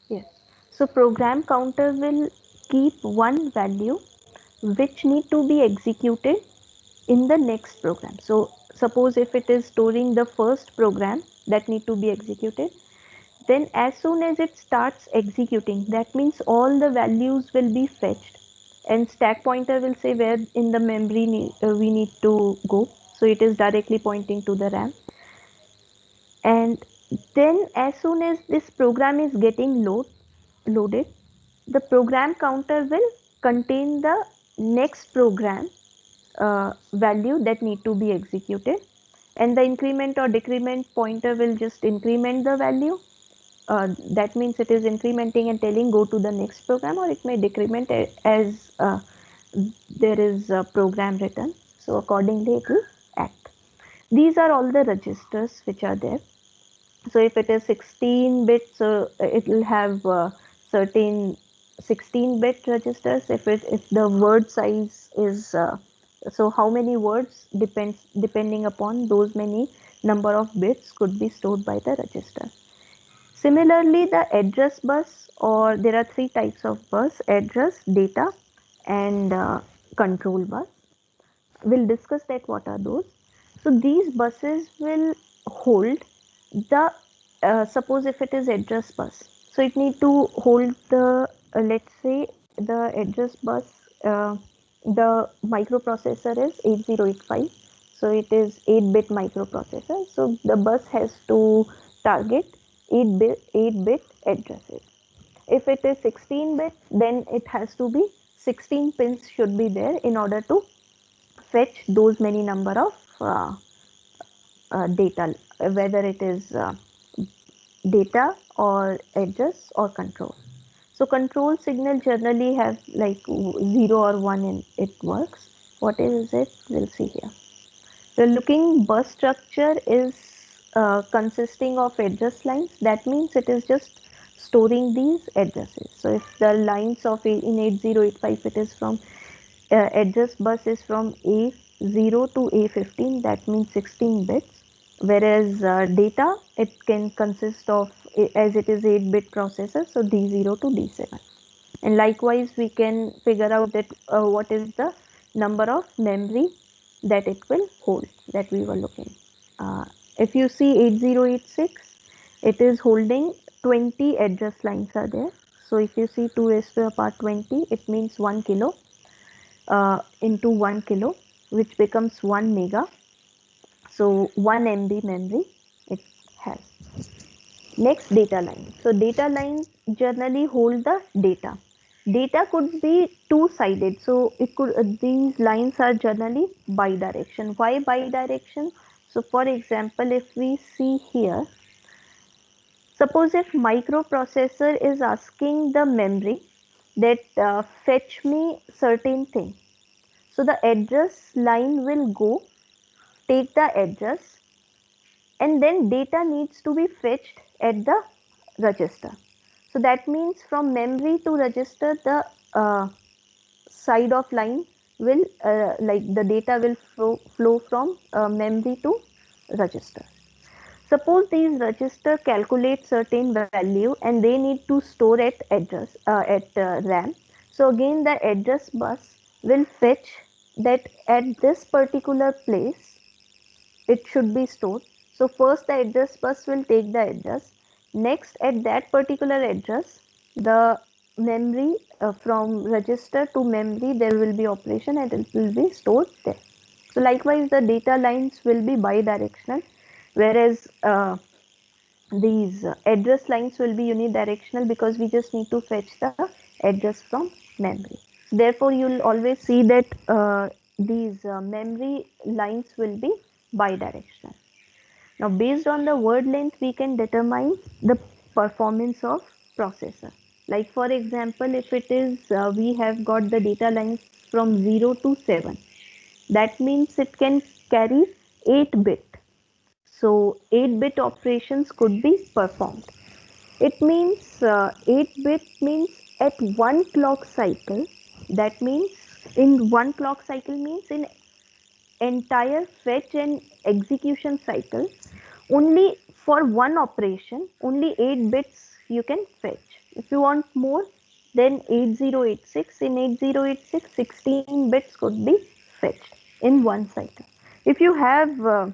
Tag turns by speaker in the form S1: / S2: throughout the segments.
S1: Yes. So program counter will keep one value which need to be executed in the next program. So suppose if it is storing the first program that need to be executed, then as soon as it starts executing, that means all the values will be fetched and stack pointer will say where in the memory we need to go. So it is directly pointing to the RAM. And then as soon as this program is getting loaded, the program counter will contain the next program value that need to be executed, and the increment or decrement pointer will just increment the value. That means it is incrementing and telling go to the next program, or it may decrement as there is a program written. So accordingly it will act. These are all the registers which are there. So if it is 16 bit, so it will have certain 16-bit registers. If the word size is so how many words depending upon those many number of bits could be stored by the register. Similarly, the address bus, or there are three types of bus: address, data, and control bus. We'll discuss that what are those. So these buses will hold the suppose if it is address bus, so it need to hold the let's say the address bus, the microprocessor is 8085, so it is 8-bit microprocessor, so the bus has to target 8-bit addresses. If it is 16-bit, then it has to be 16 pins should be there in order to fetch those many number of data, whether it is data or address or control. So control signal generally have like 0 or 1 in it works. What is it? We'll see here. The looking bus structure is consisting of address lines. That means it is just storing these addresses. So if the lines of in 8085 it is from address bus is from A0 to A15, that means 16 bits, whereas data it can consist of, as it is 8-bit processor, so D0 to D7. And likewise we can figure out that what is the number of memory that it will hold, that we were looking. If you see 8086, it is holding 20 address lines are there. So if you see 2 raised to the power 20, it means 1 kilo into 1 kilo, which becomes 1 mega. So 1 MB memory it has. Next, data line. So data line generally hold the data. Data could be two-sided. So it could these lines are generally bidirectional. Why bidirectional? So for example, if we see here, suppose if microprocessor is asking the memory that fetch me certain thing. So the address line will go, take the address, and then data needs to be fetched at the register. So that means from memory to register, the side of line will like the data will flow from memory to register. Suppose these register calculate certain value and they need to store at address at RAM. So again the address bus will fetch that at this particular place it should be stored. So first the address bus will take the address. Next at that particular address, the memory from register to memory there will be operation and it will be stored there. So likewise the data lines will be bidirectional, whereas these address lines will be unidirectional because we just need to fetch the address from memory. Therefore, you will always see that these memory lines will be bidirectional. Now, based on the word length, we can determine the performance of processor. Like for example, if it is we have got the data lines from 0 to 7, that means it can carry 8 bit. So 8-bit operations could be performed. It means 8-bit means at one clock cycle. That means in one clock cycle means in entire fetch and execution cycle, only for one operation, only 8 bits you can fetch. If you want more, then 8086, in 8086, 16 bits could be fetched in one cycle. If you have, a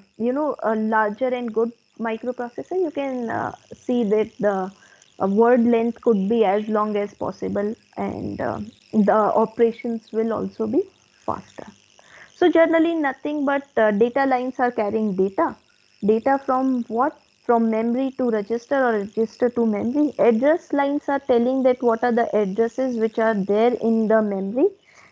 S1: larger and good microprocessor, you can see that the word length could be as long as possible, and the operations will also be faster. So generally nothing but data lines are carrying data. Data from what? From memory to register or register to memory. Address lines are telling that what are the addresses which are there in the memory,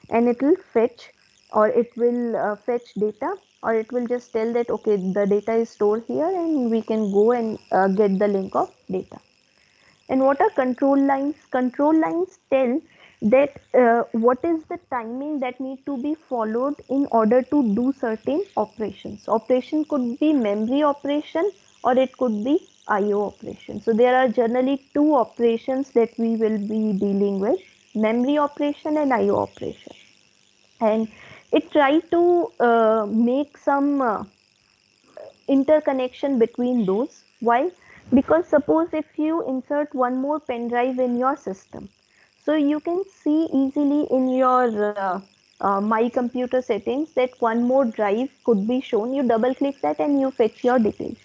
S1: and it will fetch, or it will fetch data, or it will just tell that okay, the data is stored here and we can go and get the link of data. And what are control lines? Control lines tell that what is the timing that need to be followed in order to do certain operations. Operation could be memory operation, or it could be IO operation. So there are generally two operations that we will be dealing with: memory operation and IO operation. And it try to make some interconnection between those. Why? Because suppose if you insert one more pen drive in your system, so you can see easily in your my computer settings that one more drive could be shown. You double click that and you fetch your details.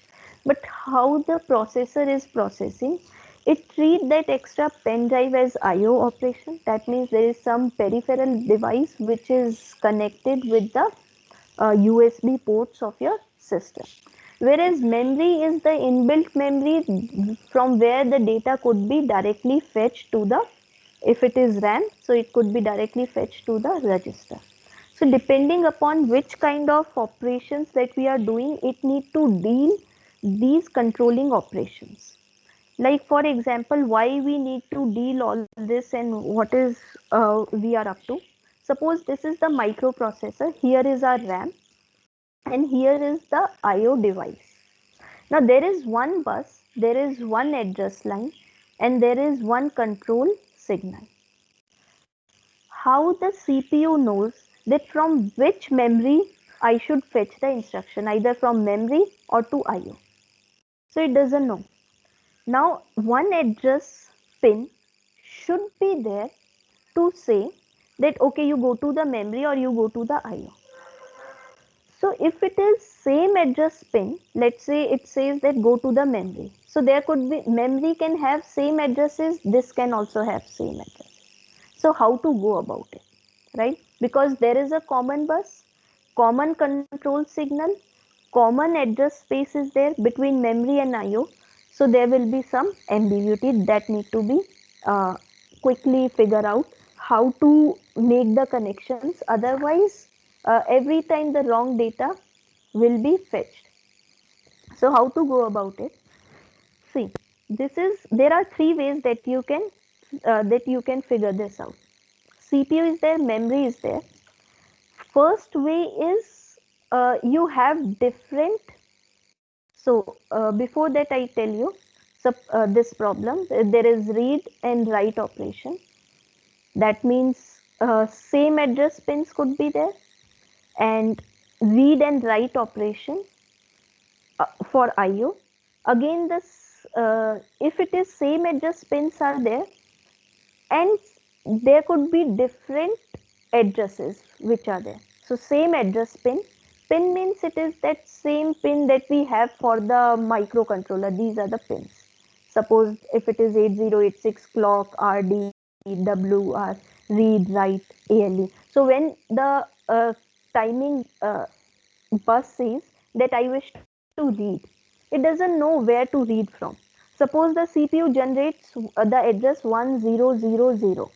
S1: But how the processor is processing, it treat that extra pen drive as IO operation. That means there is some peripheral device which is connected with the USB ports of your system. Whereas memory is the inbuilt memory from where the data could be directly fetched to the, if it is RAM, so it could be directly fetched to the register. So depending upon which kind of operations that we are doing, it need to deal these controlling operations. Like for example, why we need to deal all this and what is we are up to. Suppose this is the microprocessor, here is our RAM, and here is the IO device. Now there is one bus, there is one address line, and there is one control signal. How the CPU knows that from which memory I should fetch the instruction, either from memory or to IO? So it doesn't know. Now one address pin should be there to say that okay, you go to the memory or you go to the IO. So if it is same address pin, let's say it says that go to the memory. So there could be, memory can have same addresses, this can also have same address. So how to go about it, right? Because there is a common bus, common control signal, common address space is there between memory and IO. So there will be some ambiguity that need to be quickly figure out how to make the connections. Otherwise, every time the wrong data will be fetched. So how to go about it? See, this is, there are three ways that you can figure this out. CPU is there, memory is there. First way is you have different. So before that, I tell you, so this problem, there is read and write operation. That means same address pins could be there, and read and write operation for IO. Again, this if it is same address pins are there, and there could be different addresses which are there. So same address pin. Pin means it is that same pin that we have for the microcontroller. These are the pins. Suppose if it is 8086 clock, RD, WR, read, write, ALE. So when the timing bus says that I wish to read, it doesn't know where to read from. Suppose the CPU generates the address 1000.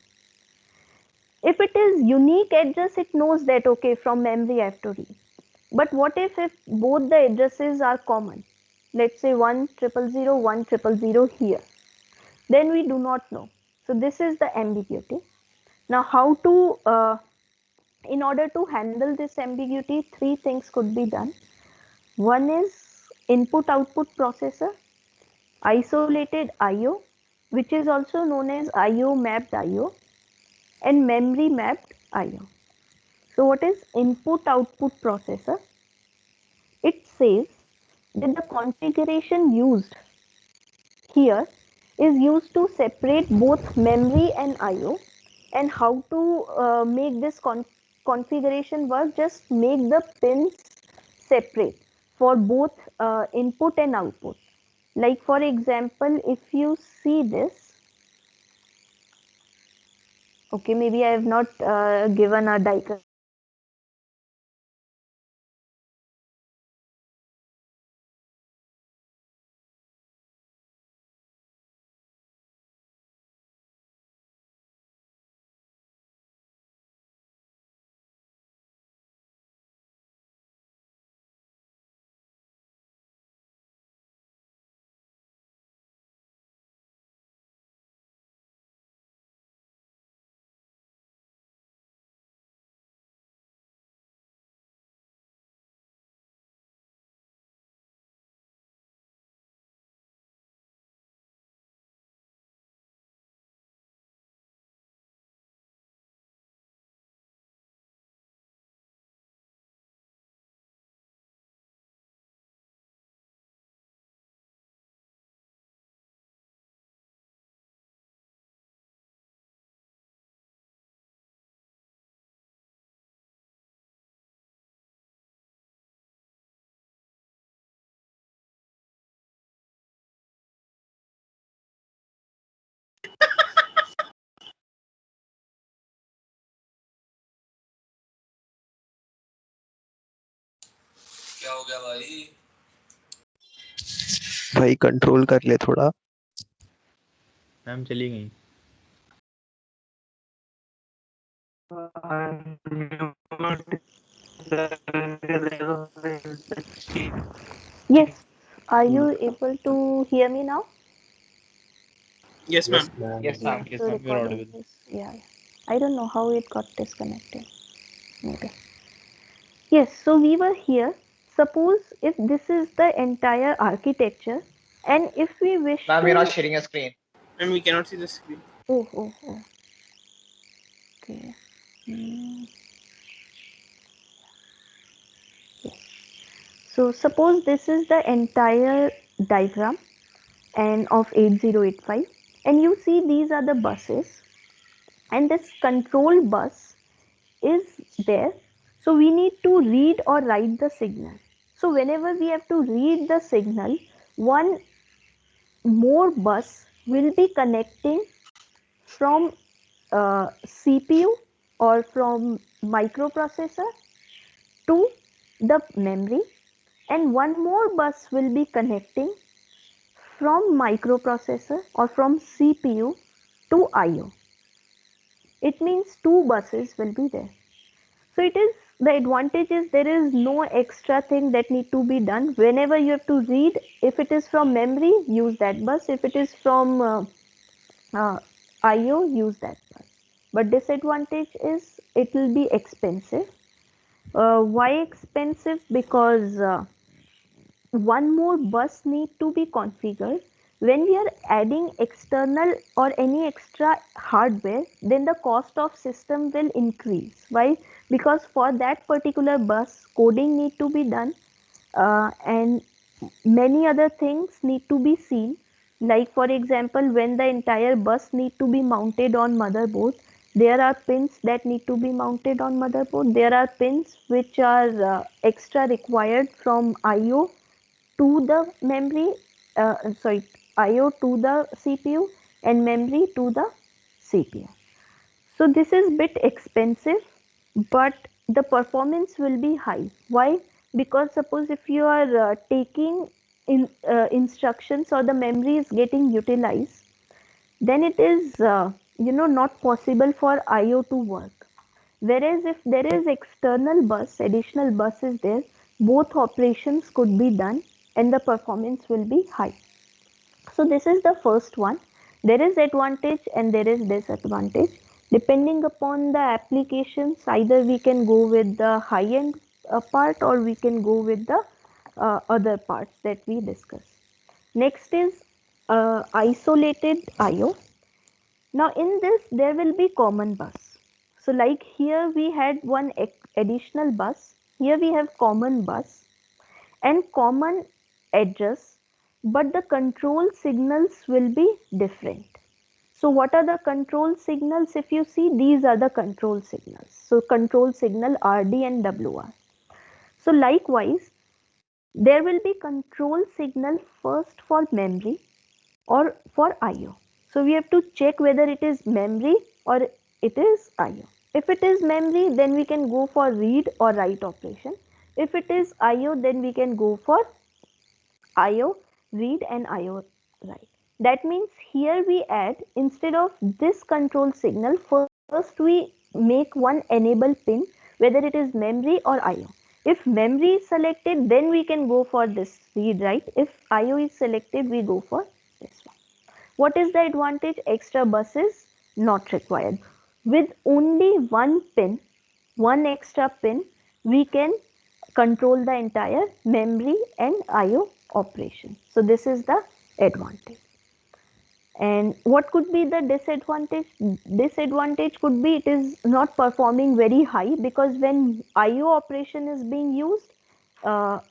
S1: If it is unique address, it knows that okay, from memory I have to read. But what if both the addresses are common? Let's say 1000, 1000 here. Then we do not know. So this is the ambiguity. Now how to, in order to handle this ambiguity, three things could be done. One is input output processor, isolated IO, which is also known as IO mapped IO, and memory mapped IO. So what is input output processor? It says that the configuration used here is used to separate both memory and IO. And how to make this configuration work? Just make the pins separate for both input and output. Like for example, if you see this, okay, maybe I have not given a diagram.
S2: क्या हो गया भाई?
S3: भाई control कर ले थोड़ा।
S4: Ma'am चली गई।
S1: Yes, are you able to hear me now?
S2: Yes, ma'am.
S4: Yes,
S1: Yeah,
S4: ma'am. Yes,
S1: so
S4: ma'am. You're
S1: recording
S4: audible.
S1: is, yeah. I don't know how it got disconnected. Maybe. Yes, so we were here. Suppose if this is the entire architecture, and if we wish
S5: Ma'am,
S1: to.
S5: you're not sharing a screen.
S2: Ma'am, we cannot see the screen.
S1: Oh. Okay. Yes. So suppose this is the entire diagram and of 8085, and you see these are the buses, and this control bus is there. So we need to read or write the signal. So whenever we have to read the signal, one more bus will be connecting from CPU or from microprocessor to the memory, and one more bus will be connecting from microprocessor or from CPU to IO. It means two buses will be there. So it is, the advantage is there is no extra thing that need to be done. Whenever you have to read, if it is from memory, use that bus. If it is from IO, use that bus. But disadvantage is it will be expensive. Why expensive? Because one more bus need to be configured. When we are adding external or any extra hardware, then the cost of system will increase. Why? Because for that particular bus, coding need to be done, and many other things need to be seen. Like for example, when the entire bus need to be mounted on motherboard, there are pins that need to be mounted on motherboard. There are pins which are extra required from IO to the memory, sorry, IO to the CPU and memory to the CPU. So this is bit expensive, but the performance will be high. Why? Because suppose if you are taking instructions or the memory is getting utilized, then it is not possible for IO to work. Whereas if there is external bus, additional bus is there, both operations could be done and the performance will be high. So this is the first one. There is advantage and there is disadvantage. Depending upon the applications, either we can go with the high end part or we can go with the other parts that we discussed. Next is isolated IO. Now in this there will be common bus. So like here we had one additional bus. Here we have common bus and common address. but the control signals will be different. So what are the control signals? If you see, these are the control signals. So control signal RD and WR. So likewise, there will be control signal first for memory or for IO. So we have to check whether it is memory or it is IO. If it is memory, then we can go for read or write operation. If it is IO, then we can go for IO read and IO write. That means here we add, instead of this control signal, first we make one enable pin, whether it is memory or IO. If memory is selected, then we can go for this read write. If IO is selected, we go for this one. What is the advantage? Extra bus is not required. With only one pin, one extra pin, we can control the entire memory and IO operation. So this is the advantage. And what could be the disadvantage? Disadvantage could be it is not performing very high, because when IO operation is being used,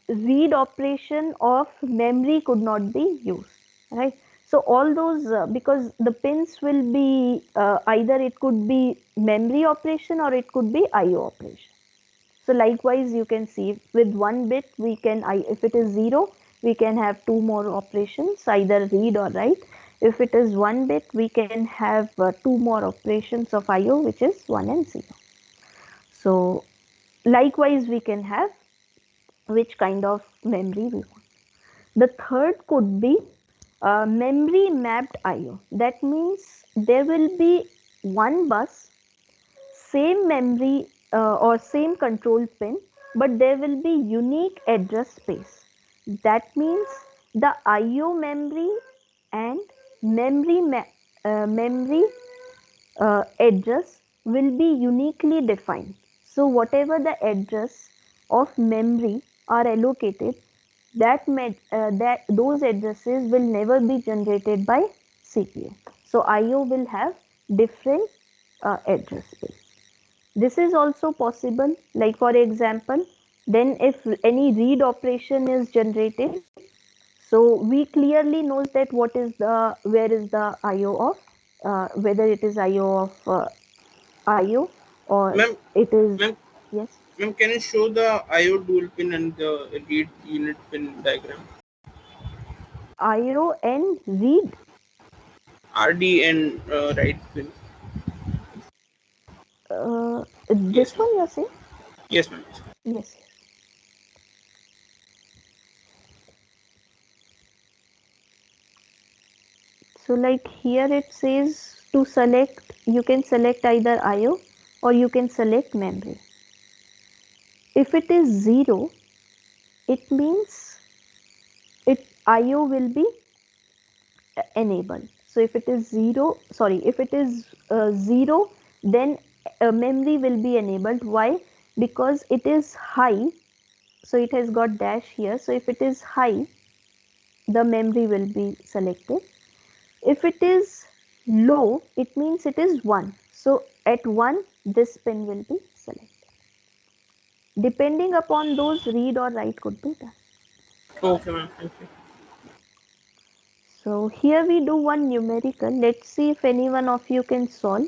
S1: read operation of memory could not be used, right? So all those, because the pins will be either it could be memory operation or it could be IO operation. So likewise, you can see with one bit we can, if it is 0, we can have two more operations, either read or write. If it is 1 bit, we can have two more operations of IO, which is 1 and 0. So likewise, we can have which kind of memory we want. The third could be memory mapped IO. That means there will be one bus, same memory or same control pin, but there will be unique address space. That means the IO memory and memory address will be uniquely defined. So whatever the address of memory are allocated, that those addresses will never be generated by CPU. So IO will have different address space. This is also possible, like for example, then if any read operation is generated, so we clearly knows that what is the, where is the IO of, whether it is IO of IO or
S2: Ma'am,
S1: it is,
S2: ma'am,
S1: yes,
S2: ma'am, can you show the IO dual pin and the read unit pin diagram?
S1: IO and read.
S2: RD and write pin.
S1: This
S2: Yes, ma'am.
S1: one you're saying?
S2: Yes, ma'am.
S1: Yes, yes. So like here it says to select, you can select either IO or you can select memory. If it is 0, it means it IO will be enabled. So if it is 0, sorry, if it is 0, then memory will be enabled. Why? Because it is high, so it has got dash here. So if it is high, the memory will be selected. If it is low, it means it is 1. So at 1, this pin will be selected. Depending upon those, read or write could be done.
S2: Okay, ma'am. Thank you.
S1: So here we do one numerical. Let's see if any one of you can solve.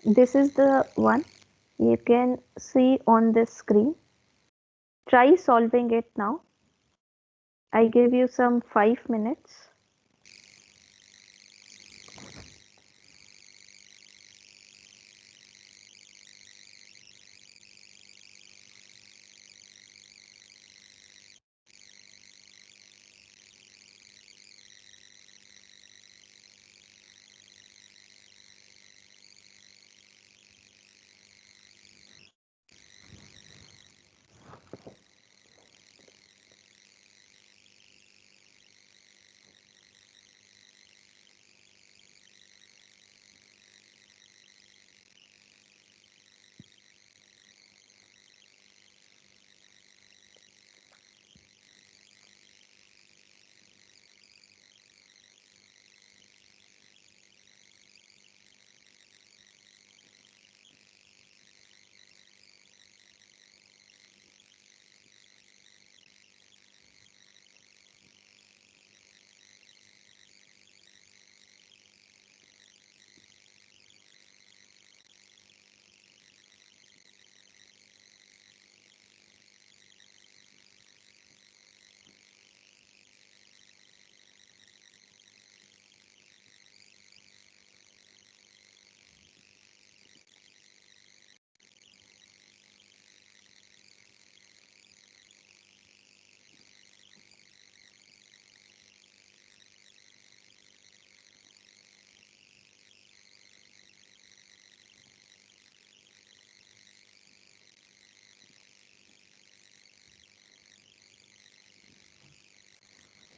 S1: This is the one you can see on the screen. Try solving it now. I give you some 5 minutes.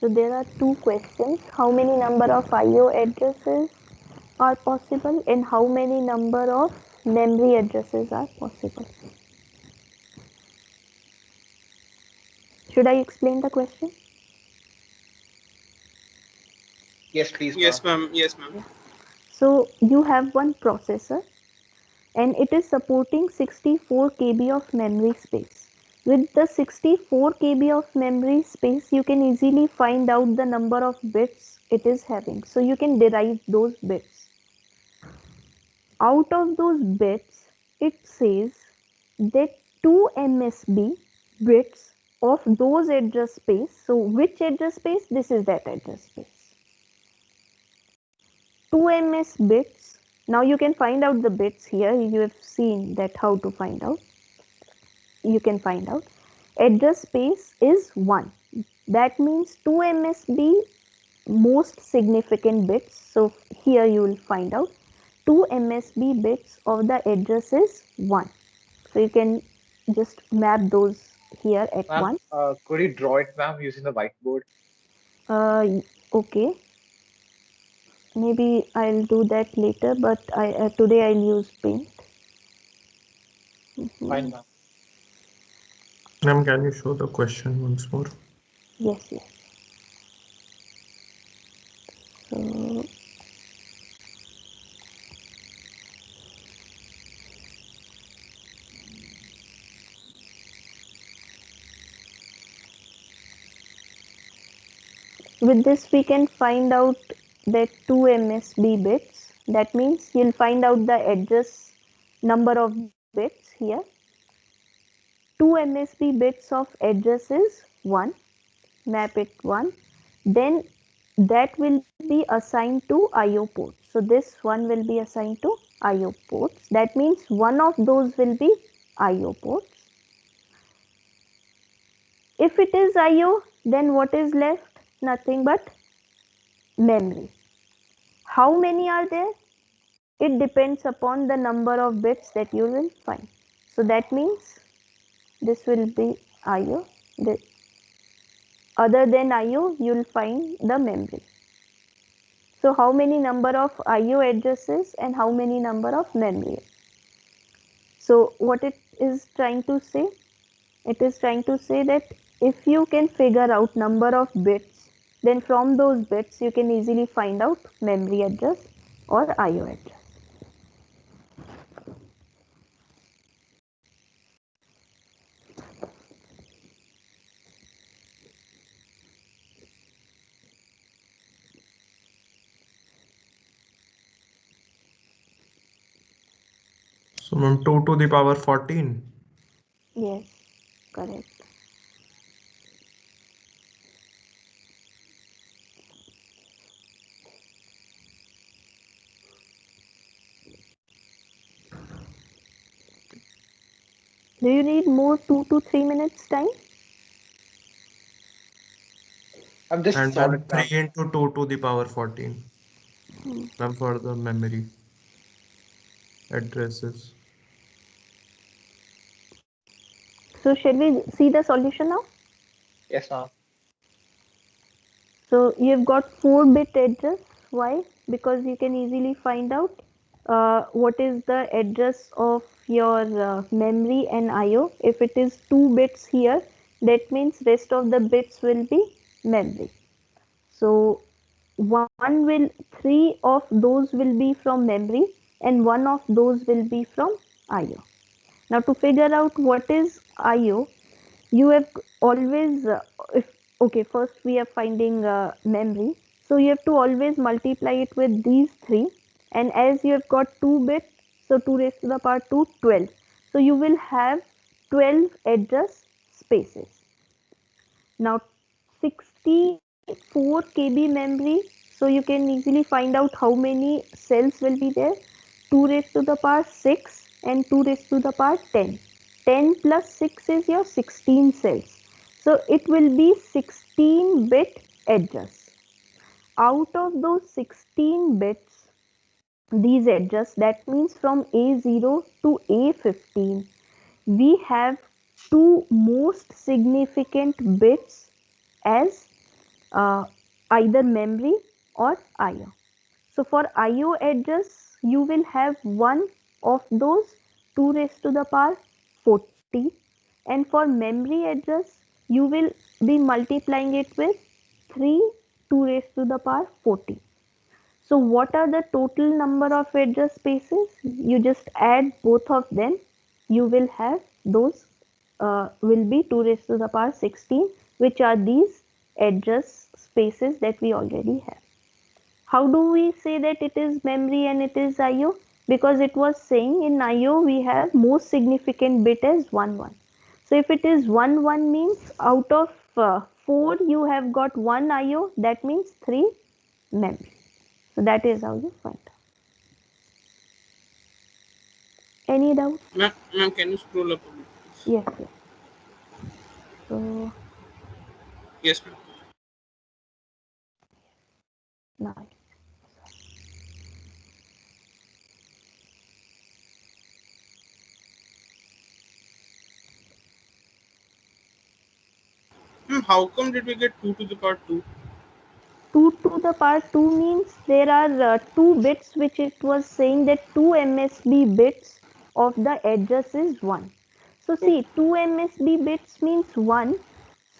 S1: So there are two questions. How many number of IO addresses are possible and how many number of memory addresses are possible? Should I explain the question?
S5: Yes, please, ma'am.
S2: Yes, ma'am. Yes, ma'am.
S1: So you have one processor and it is supporting 64 KB of memory space. With the 64 KB of memory space, you can easily find out the number of bits it is having. So you can derive those bits. Out of those bits, it says that 2 MSB bits of those address space. So which address space? This is that address space. 2 ms bits. Now you can find out the bits here. You have seen that how to find out. You can find out. Address space is 1. That means 2 MSB most significant bits. So here you will find out 2 MSB bits of the address is 1. So you can just map those here at
S5: Ma'am,
S1: once.
S5: could you draw it, ma'am, using the whiteboard?
S1: Okay. Maybe I'll do that later, but today I'll use paint.
S5: Fine, ma'am.
S6: Ma'am, can you show the question once more?
S1: Yes, yes. So with this we can find out that 2 MSB bits. That means you'll find out the address number of bits here. 2 MSB bits of address is 1. Map it 1. Then that will be assigned to IO ports. So this one will be assigned to IO ports. That means one of those will be IO ports. If it is IO, then what is left? Nothing but memory. How many are there? It depends upon the number of bits that you will find. So that means this will be IO. Other than IO, you will find the memory. So how many number of IO addresses and how many number of memory? So what it is trying to say? It is trying to say that if you can figure out number of bits, then from those bits you can easily find out memory address or IO address.
S6: So, ma'am, 2 to the power 14.
S1: Yes, correct. Do you need more 2 to 3 minutes time?
S5: I'm just
S6: And
S5: solid,
S6: then
S5: ma'am.
S6: 3 into 2 to the power 14. Ma'am, for the memory addresses.
S1: So shall we see the solution now?
S5: Yes, ma'am.
S1: So you've got 4-bit address. Why? Because you can easily find out what is the address of your memory and IO. If it is 2 bits here, that means rest of the bits will be memory. So one will 3 of those will be from memory and 1 of those will be from IO. Now to figure out what is IO, you have always if okay, first we are finding memory, so you have to always multiply it with these 3, and as you have got 2 bits, so 2 raised to the power 2, 12. So you will have 12 address spaces. Now 64 KB memory, so you can easily find out how many cells will be there. 2 raised to the power 6 and 2 raised to the power 10. 10 plus 6 is your 16 cells. So it will be 16-bit address. Out of those 16 bits, these address, that means from A0 to A15, we have two most significant bits as either memory or IO. So for IO address, you will have one of those 2 raised to the power 40, and for memory address, you will be multiplying it with 3 2 raised to the power 40. So what are the total number of address spaces? You just add both of them. You will have those will be 2 raised to the power 16, which are these address spaces that we already have. How do we say that it is memory and it is IO? Because it was saying in IO we have most significant bit as 1 1. So if it is 1 1 means out of 4 you have got 1 IO, that means 3 memory. So that is how you find out. Any doubt?
S2: Ma'am, can you scroll up a bit, please?
S1: Yes, yes. So
S2: Yes, ma'am.
S1: now
S2: How come did we get 2 to the power 2?
S1: 2 to the power 2 means there are 2 bits, which it was saying that 2 MSB bits of the address is 1. So see, 2 MSB bits means 1.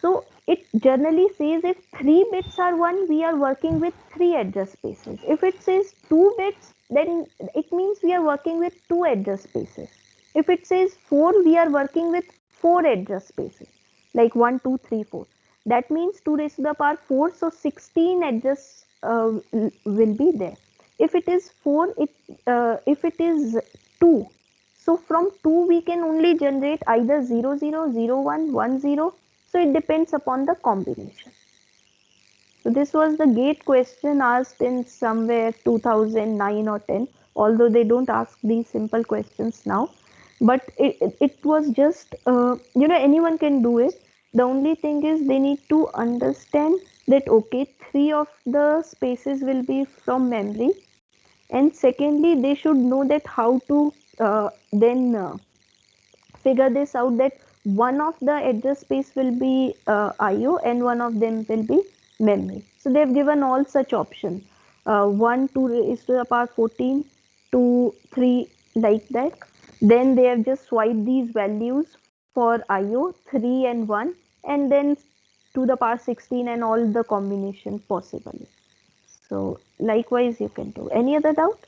S1: So it generally says if 3 bits are 1, we are working with 3 address spaces. If it says 2 bits, then it means we are working with 2 address spaces. If it says 4, we are working with 4 address spaces, like 1, 2, 3, 4. That means 2 raised to the power 4, so 16 address will be there. If it is 4, if it is 2, so from 2 we can only generate either 0, 0, 0, 1, 1, 0. So it depends upon the combination. So this was the gate question asked in somewhere 2009 or 10, although they don't ask these simple questions now. But it was just, anyone can do it. The only thing is they need to understand that, okay, 3 of the spaces will be from memory. And secondly, they should know that how to then figure this out, that one of the address space will be IO and one of them will be memory. So they've given all such options. 1 2 raised to the power 14, 2 3, like that. Then they have just swiped these values for IO 3 and 1, and then to the power 16 and all the combination possible. So likewise you can do. Any other doubt?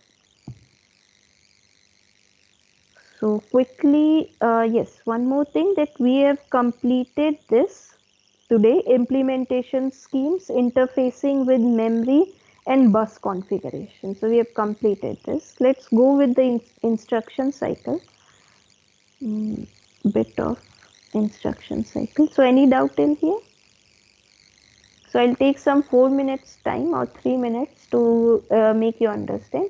S1: So quickly, yes, one more thing, that we have completed this today, implementation schemes, interfacing with memory and bus configuration. So we have completed this. Let's go with the instruction cycle. Bit of instruction cycle. So any doubt in here? So I'll take some 4 minutes time or 3 minutes to make you understand.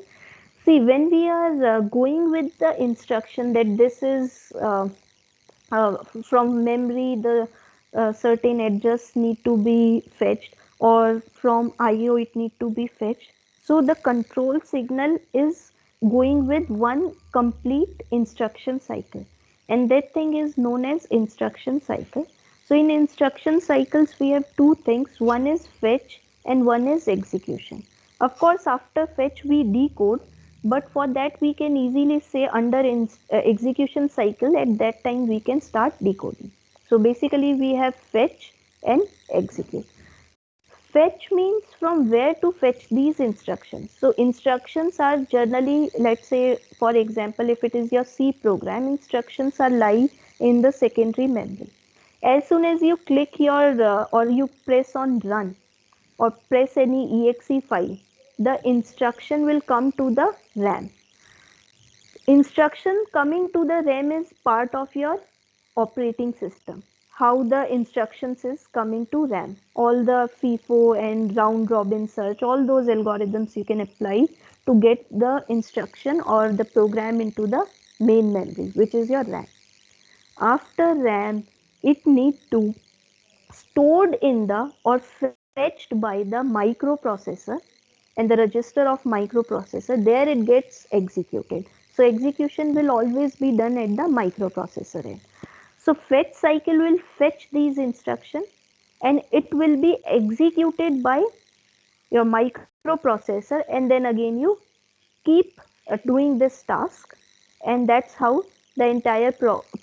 S1: See, when we are going with the instruction that this is from memory, the certain address need to be fetched, or from IO it need to be fetched. So the control signal is going with one complete instruction cycle, and that thing is known as instruction cycle. So in instruction cycles we have two things, one is fetch and one is execution. Of course after fetch we decode, but for that we can easily say under execution cycle, at that time we can start decoding. So basically we have fetch and execute. Fetch means from where to fetch these instructions. So instructions are generally, let's say for example, if it is your C program, instructions are lie in the secondary memory. As soon as you click your or you press on run or press any exe file, the instruction will come to the RAM. Instruction coming to the RAM is part of your operating system. How the instructions is coming to RAM, all the FIFO and round robin search, all those algorithms you can apply to get the instruction or the program into the main memory, which is your RAM. After RAM, it need to stored in the or fetched by the microprocessor, and the register of microprocessor, there it gets executed. So execution will always be done at the microprocessor end. So fetch cycle will fetch these instructions, and it will be executed by your microprocessor, and then again you keep doing this task, and that's how the entire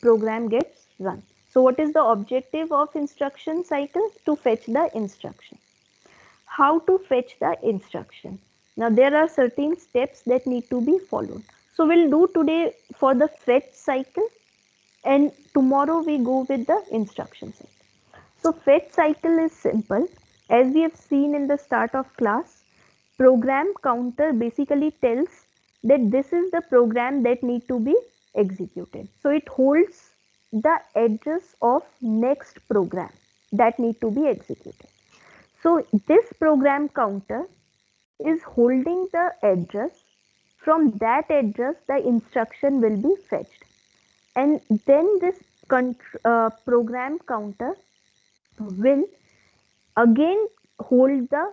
S1: program gets run. So what is the objective of instruction cycle? To fetch the instruction. How to fetch the instruction? Now there are certain steps that need to be followed. So we'll do today for the fetch cycle, and tomorrow we go with the instruction cycle. So fetch cycle is simple. As we have seen in the start of class, program counter basically tells that this is the program that need to be executed. So it holds the address of next program that need to be executed. So this program counter is holding the address. From that address, the instruction will be fetched. And then this program counter will again hold the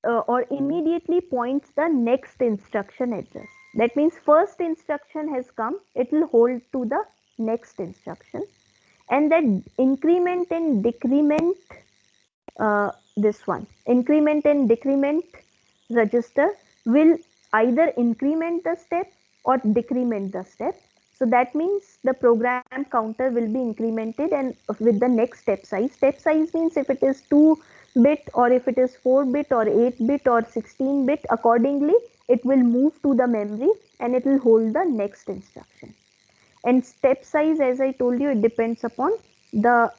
S1: or immediately points the next instruction address. That means first instruction has come, it will hold to the next instruction, and that increment and decrement, this one, increment and decrement register will either increment the step or decrement the step. So that means the program counter will be incremented and with the next step size. Step size means if it is 2-bit or if it is 4-bit or 8-bit or 16-bit, accordingly it will move to the memory and it will hold the next instruction. And step size, as I told you, it depends upon the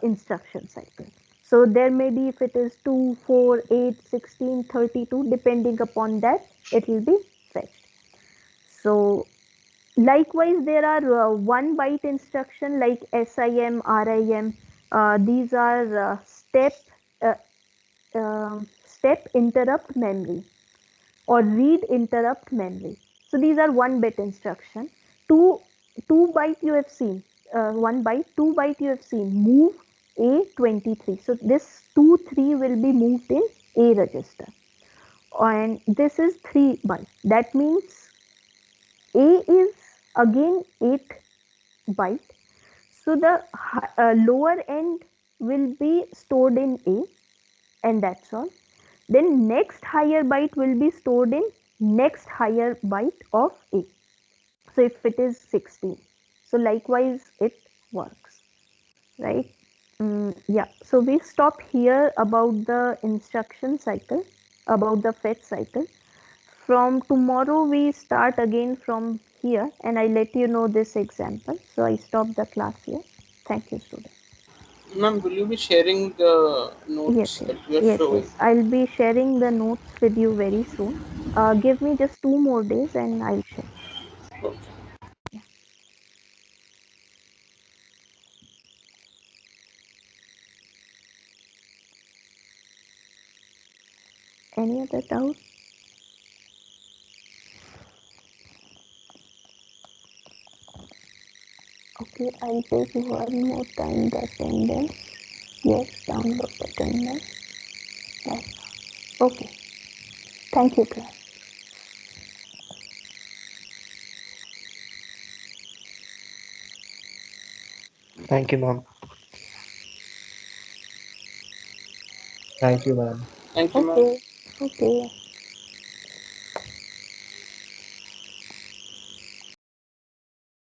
S1: instruction cycle. So there may be, if it is 2, 4, 8, 16, 32, depending upon that, it will be fetched. So likewise, there are 1 byte instruction like SIM, RIM. These are step interrupt memory or read interrupt memory. So these are 1 bit instruction. 2 byte you have seen, 1 byte, 2 byte you have seen, move A23. So this 2, 3 will be moved in A register. And this is 3 byte. That means A is again 8 byte. So the lower end will be stored in A, and that's all. Then next higher byte will be stored in next higher byte of A. So if it is 16, so likewise it works, right? Yeah, so we stop here about the instruction cycle, about the fetch cycle. From tomorrow we start again from here, and I let you know this example. So I stop the class here. Thank you, students.
S2: Ma'am, will you be sharing the notes that you are showing?
S1: Yes. I'll be sharing the notes with you very soon. Give me just 2 more days and I'll share.
S2: Okay.
S1: Any other doubt? Okay, I'll take one more time the attendance. Yes, download attendance. That's okay. Thank you, class.
S3: Thank you, ma'am.
S6: Thank you, ma'am.
S2: Thank you, ma'am.
S1: Okay.